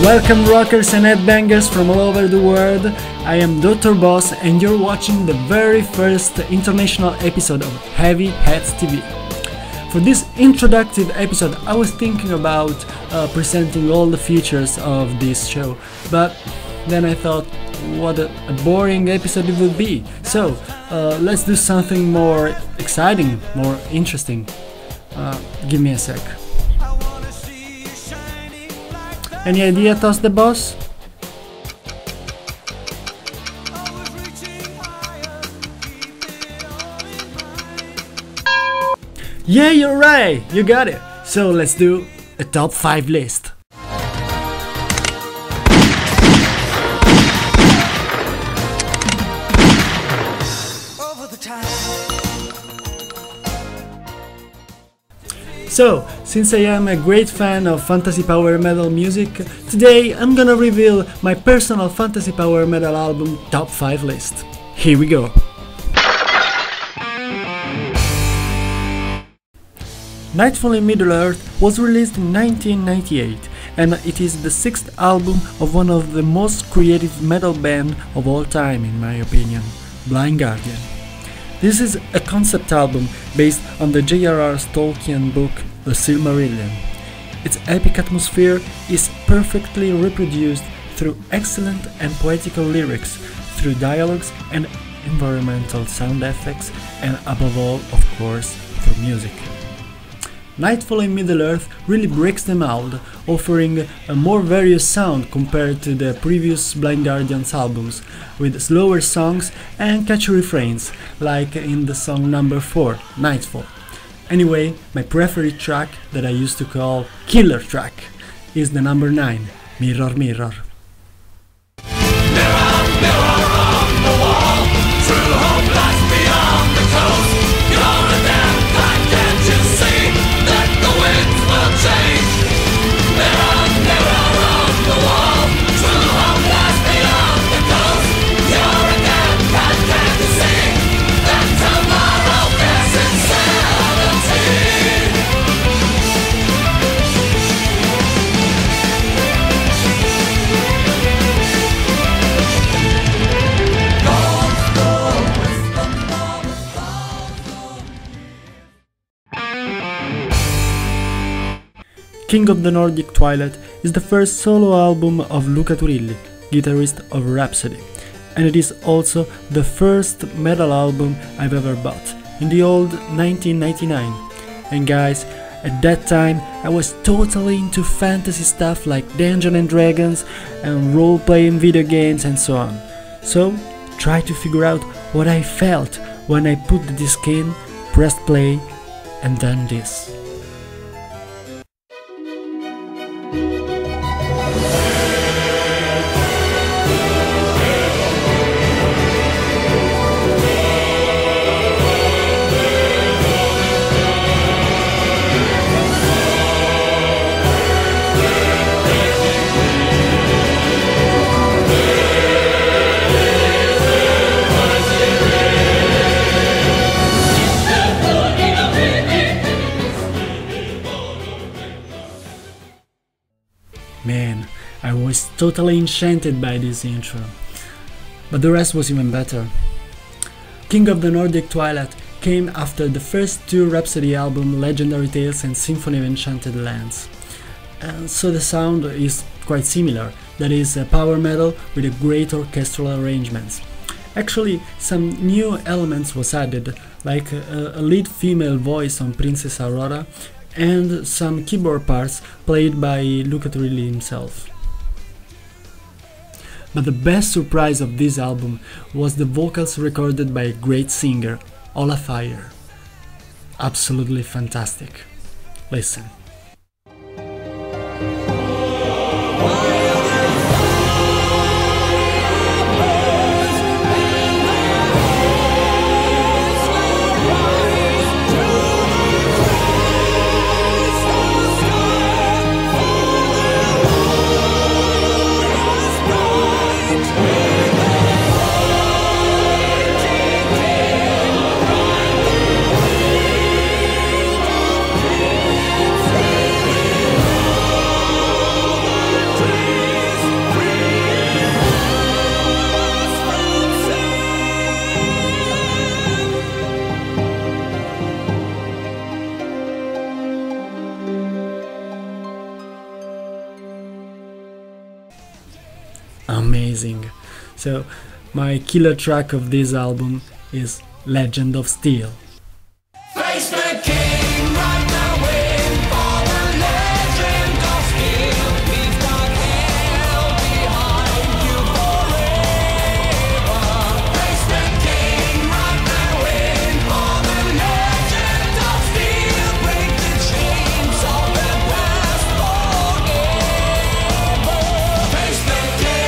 Welcome rockers and headbangers from all over the world. I am Dr. Boss and you're watching the very first international episode of Heavy Heads TV. For this introductive episode I was thinking about presenting all the features of this show, but then I thought what a boring episode it would be. So let's do something more exciting, more interesting. Give me a sec. Any idea, Toss the Boss? Yeah, you're right! You got it! So let's do a top 5 list. So, since I am a great fan of fantasy power metal music, today I'm gonna reveal my personal fantasy power metal album top 5 list. Here we go! Nightfall in Middle-earth was released in 1998 and it is the 6th album of one of the most creative metal band of all time in my opinion, Blind Guardian. This is a concept album based on the J.R.R. Tolkien book The Silmarillion. Its epic atmosphere is perfectly reproduced through excellent and poetical lyrics, through dialogues and environmental sound effects, and above all, of course, through music. Nightfall in Middle-earth really breaks the mold, offering a more various sound compared to the previous Blind Guardian's albums, with slower songs and catchy refrains, like in the song number 4, Nightfall. Anyway, my preferred track, that I used to call Killer Track, is the number 9, Mirror Mirror. King of the Nordic Twilight is the first solo album of Luca Turilli, guitarist of Rhapsody, and it is also the first metal album I've ever bought, in the old 1999. And guys, at that time I was totally into fantasy stuff like Dungeons and Dragons and role-playing video games and so on. So try to figure out what I felt when I put the disc in, pressed play, and done this. Man, I was totally enchanted by this intro. But the rest was even better. King of the Nordic Twilight came after the first 2 Rhapsody albums, Legendary Tales and Symphony of Enchanted Lands. And so the sound is quite similar, that is power metal with a great orchestral arrangements. Actually, some new elements was added, like a lead female voice on Princess Aurora, and some keyboard parts played by Luca Turilli himself. But the best surprise of this album was the vocals recorded by a great singer, Ola Fire. Absolutely fantastic. Listen. amazing. So my killer track of this album is Legend of Steel. Face the king right now, win for the legend of steel. Leave dark hell behind you forever. Face the king right now, win for the legend of steel. Break the chains of the past forever. Face the king.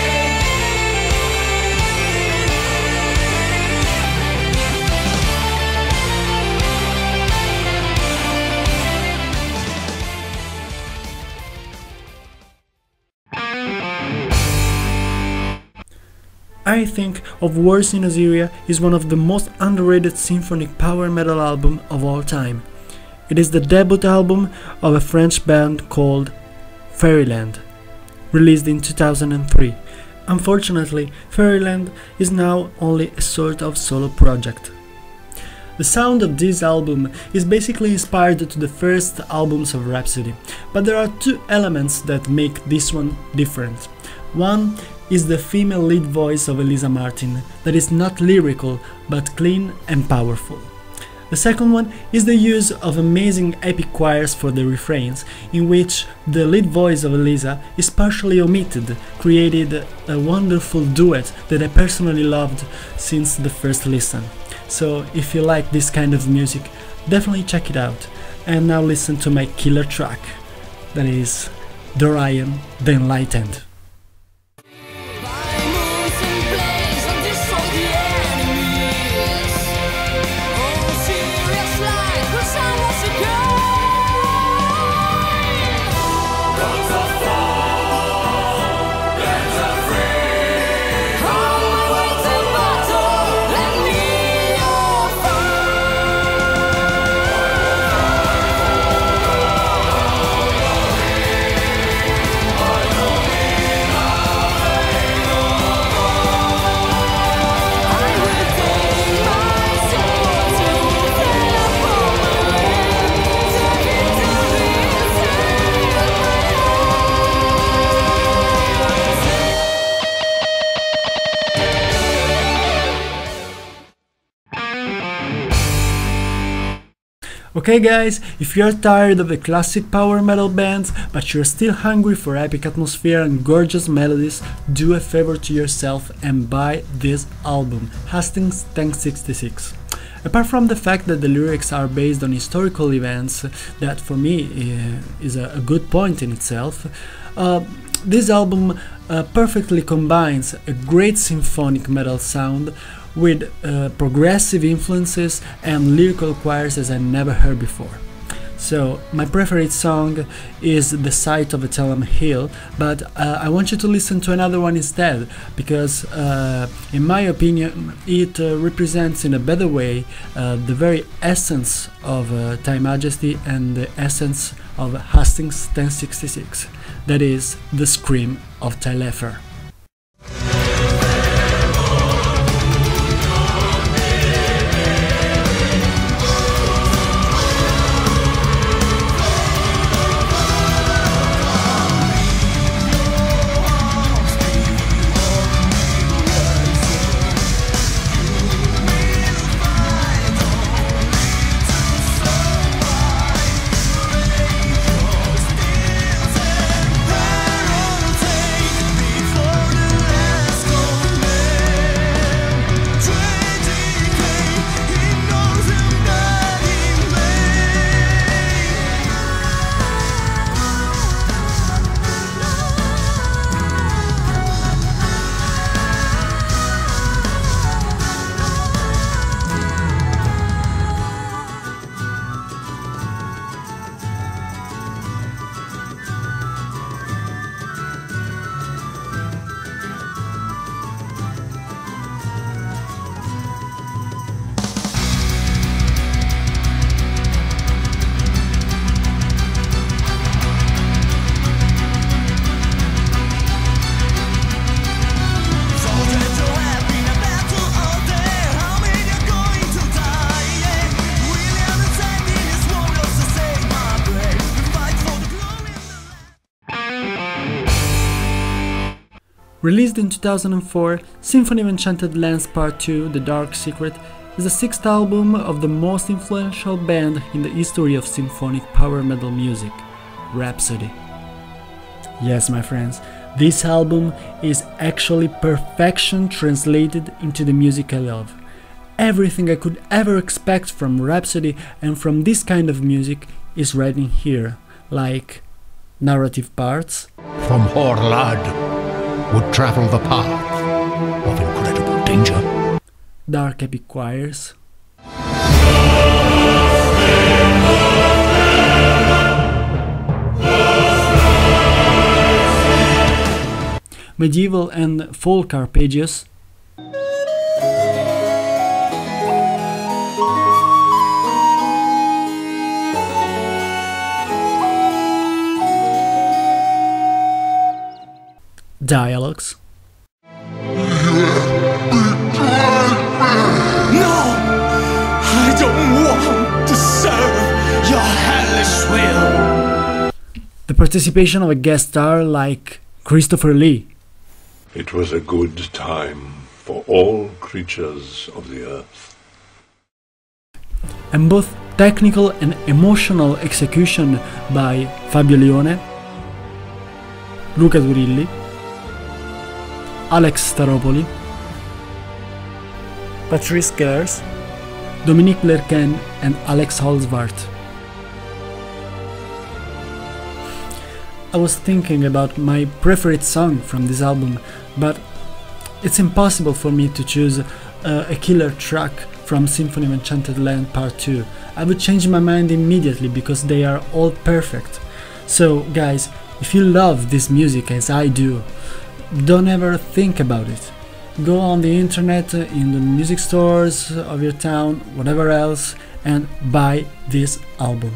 I think of Wars in Assyria is one of the most underrated symphonic power metal album of all time. It is the debut album of a French band called Fairyland, released in 2003. Unfortunately, Fairyland is now only a sort of solo project. The sound of this album is basically inspired to the first albums of Rhapsody, but there are two elements that make this one different. One is the female lead voice of Elisa Martin, that is not lyrical but clean and powerful. The second one is the use of amazing epic choirs for the refrains, in which the lead voice of Elisa is partially omitted, created a wonderful duet that I personally loved since the first listen. So if you like this kind of music, definitely check it out. And now listen to my killer track, that is Dorian the Enlightened. Okay guys, if you're tired of the classic power metal bands, but you're still hungry for epic atmosphere and gorgeous melodies, do a favor to yourself and buy this album, Hastings Tank 66. Apart from the fact that the lyrics are based on historical events, that for me is a good point in itself, this album perfectly combines a great symphonic metal sound with progressive influences and lyrical choirs as I never heard before. So my preferred song is The Sight of Etelem Hill, but I want you to listen to another one instead, because in my opinion it represents in a better way the very essence of Time Majesty and the essence of Hastings 1066, that is the Scream of Taillefer. Before Released in 2004, Symphony of Enchanted Lands Part 2 The Dark Secret is the sixth album of the most influential band in the history of symphonic power metal music, Rhapsody. Yes, my friends, this album is actually perfection translated into the music I love. Everything I could ever expect from Rhapsody and from this kind of music is right in here, like narrative parts. From Horlad would travel the path of incredible danger. Dark epic choirs. Medieval and folk arpeggios. Dialogues. No! I don't want to serve your hellish will! The participation of a guest star like Christopher Lee. It was a good time for all creatures of the earth. And both technical and emotional execution by Fabio Lione, Luca Turilli, Alex Staropoli, Patrice Gers, Dominique Lerken and Alex Holzwart. I was thinking about my preferred song from this album, but it's impossible for me to choose a killer track from Symphony of Enchanted Land Part 2. I would change my mind immediately because they are all perfect. So guys, if you love this music as I do, don't ever think about it. Go on the internet, in the music stores of your town, whatever else, and buy this album.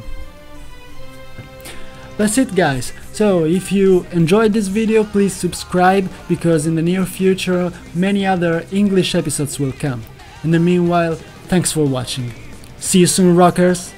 That's it, guys. So if you enjoyed this video, please subscribe, because in the near future many other English episodes will come. In the meanwhile, thanks for watching. See you soon, rockers!